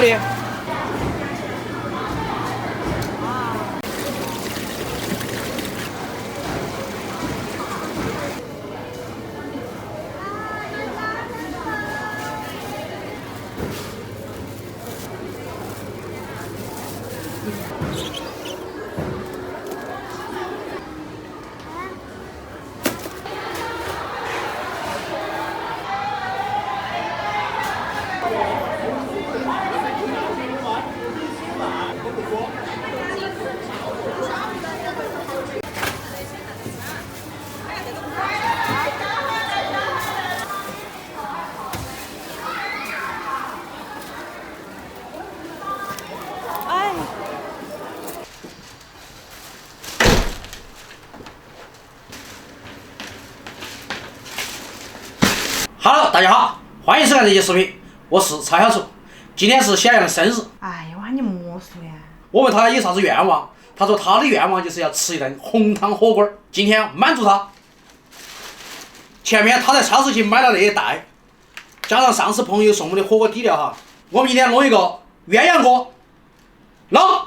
好的。Hello， 大家好，欢迎收看这期视频，我是蔡小厨。今天是小杨的生日，哎呀，我喊你莫说呀。我问他有啥子愿望，他说他的愿望就是要吃一顿红汤火锅，今天满足他。前面他在超市去买了那一袋，加上上次朋友送我们的火锅底料哈，我们今天弄一个鸳鸯锅，弄。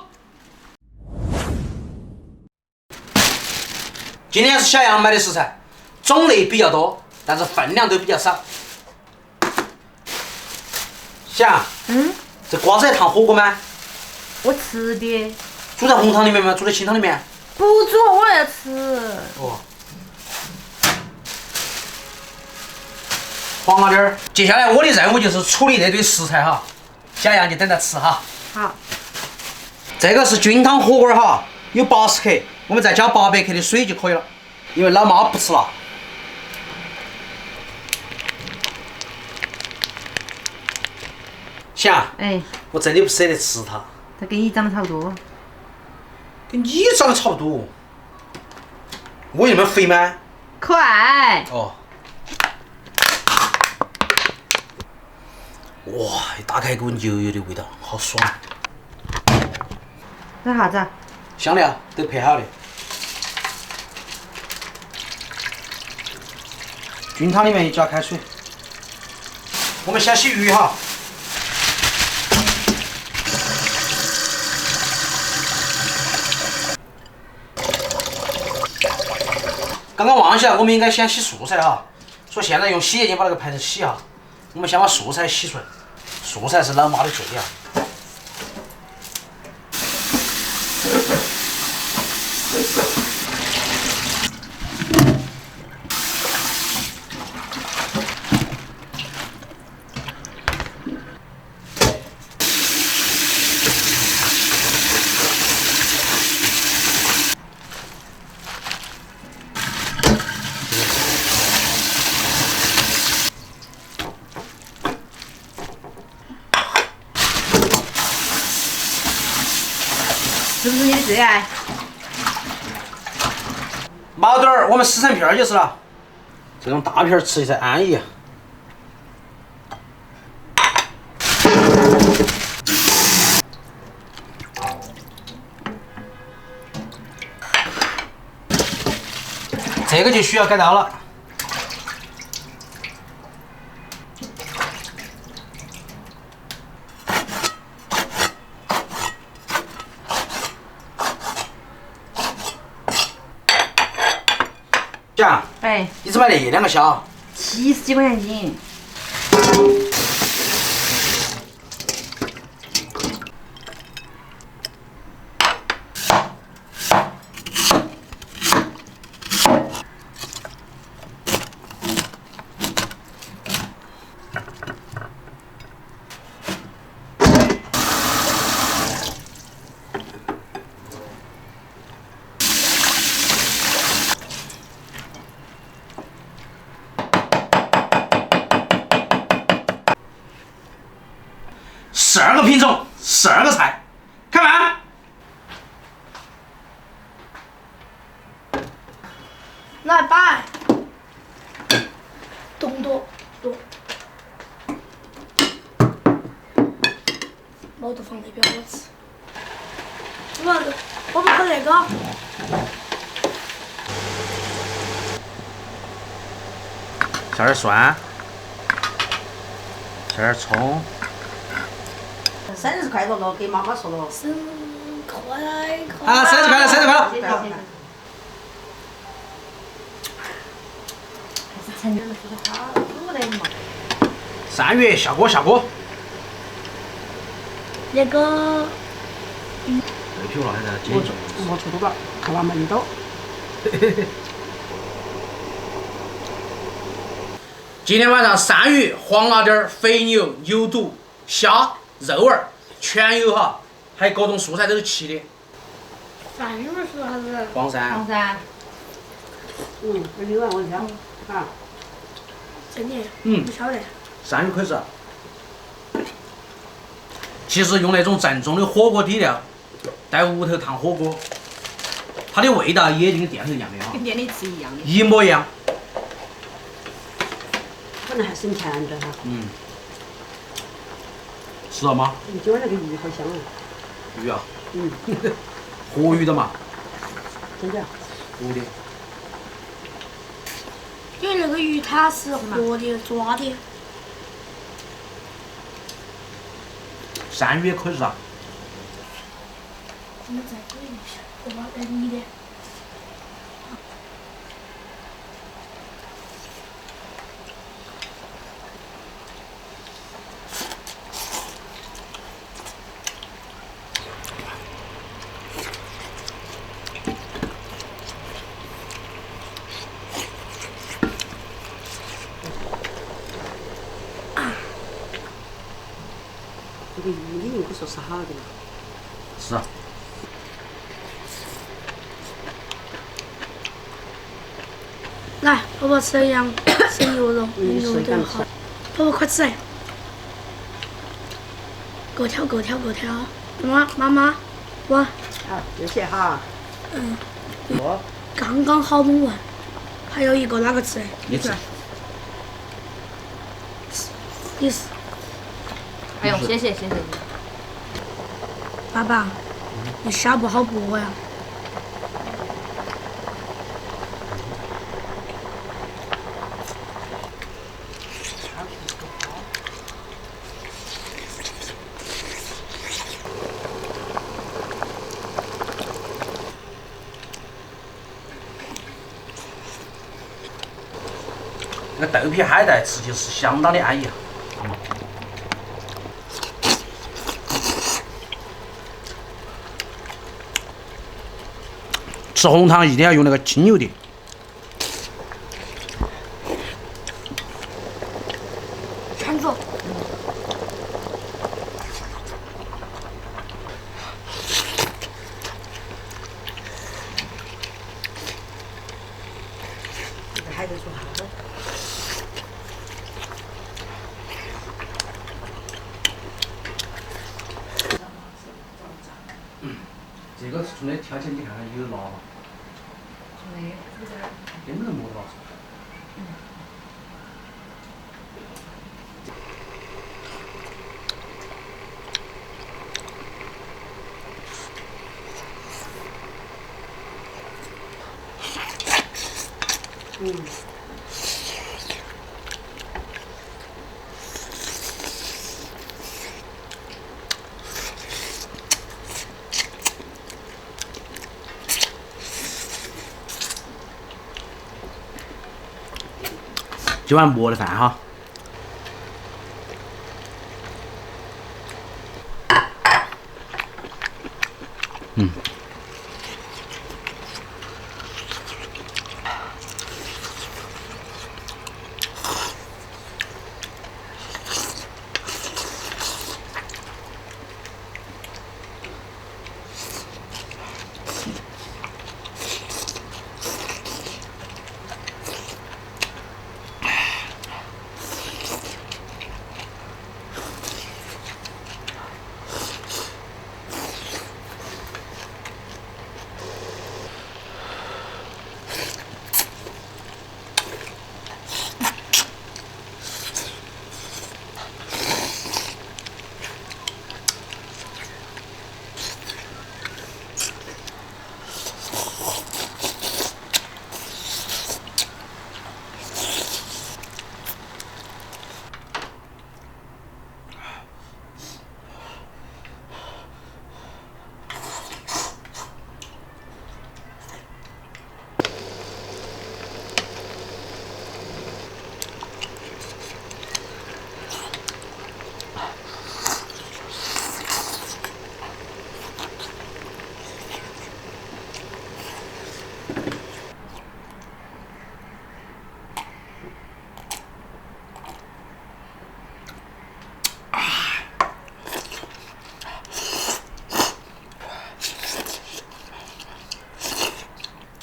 今天是小杨买的食材，种类比较多，但是分量都比较少。小杨，这瓜子要烫火锅吗？我吃的。煮在红汤里面吗？煮在清汤里面？不煮，我要吃。哦。黄了点儿。接下来我的任务就是处理这堆食材哈，小杨就等着吃哈。好。这个是菌汤火锅哈，有80克，我们再加800克的水就可以了，因为老妈不吃辣。想，我真的不舍得吃它。它跟你长得差不多。跟你长得差不多。我有那么肥吗？可爱。哦。哇，一打开一股油油的味道，好爽。那啥子啊？香料都配好的。菌汤里面加开水。我们先洗鱼哈。刚刚忘记了，我们应该先洗素菜哈，所以现在用洗洁精把那个盘子洗哈。我们先把素菜洗顺，素菜是老妈的最爱。是不是你的最爱？毛豆儿我们撕成片儿就是了，这种大片儿吃才安逸。这个就需要改刀了。讲，你只买那2个虾，70几块钱斤。12个品种，12个菜，开饭！来摆，多，毛豆放那边我吃。我们喝那个。下点蒜，下点葱。生日快乐了，给妈妈说了。生日快乐！啊，生日快乐，生日快乐！谢谢。成年的时候好苦的嘛。3月下锅下锅。那个对皮了，还在接着。我出多了，看完门多。今天晚上鳝鱼、黄辣丁、肥牛、牛肚、虾、肉丸全有哈，还有各种蔬菜都是齐的。鳝鱼是啥子？黄鳝。黄鳝。这牛丸我香啊。真的？嗯不晓得。鳝鱼可以吃。其实用那种正宗的火锅底料，在屋头烫火锅，它的味道也跟店头一样的哈，跟店里吃一样的。一模一样。可能还省钱点哈。嗯。吃了吗？今晚那个鱼好香啊。鱼啊，嗯，活鱼的嘛，真的。活的。因为那个鱼它是活的抓的。鳝鱼也可以吃啊。我们再煮一下，我把那你的。这个鱼里面可说是好的嘛。是啊。来，婆婆吃羊生牛肉，牛都好。婆婆快吃！够挑，够挑，够挑。妈，我好，谢谢哈。我刚刚好弄完，还有一个哪个吃？你吃。你是不用，谢谢。爸爸，你虾不好剥呀。那个豆皮海带吃起是相当的安逸啊。吃红汤一定要用那个清油的。全做。这个海带做好的。这个从那挑起你看看有辣吗？没有。根本就没辣。今晚馍的饭哈。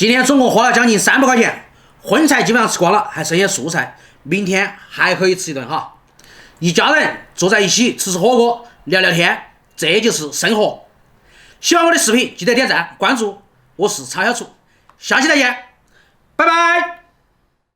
今天总共花了将近300块钱，荤菜基本上吃光了，还剩些素菜，明天还可以吃一顿哈。一家人坐在一起吃火锅，聊聊天，这就是生活。喜欢我的视频，记得点赞关注，我是曹小厨，下期再见，拜拜。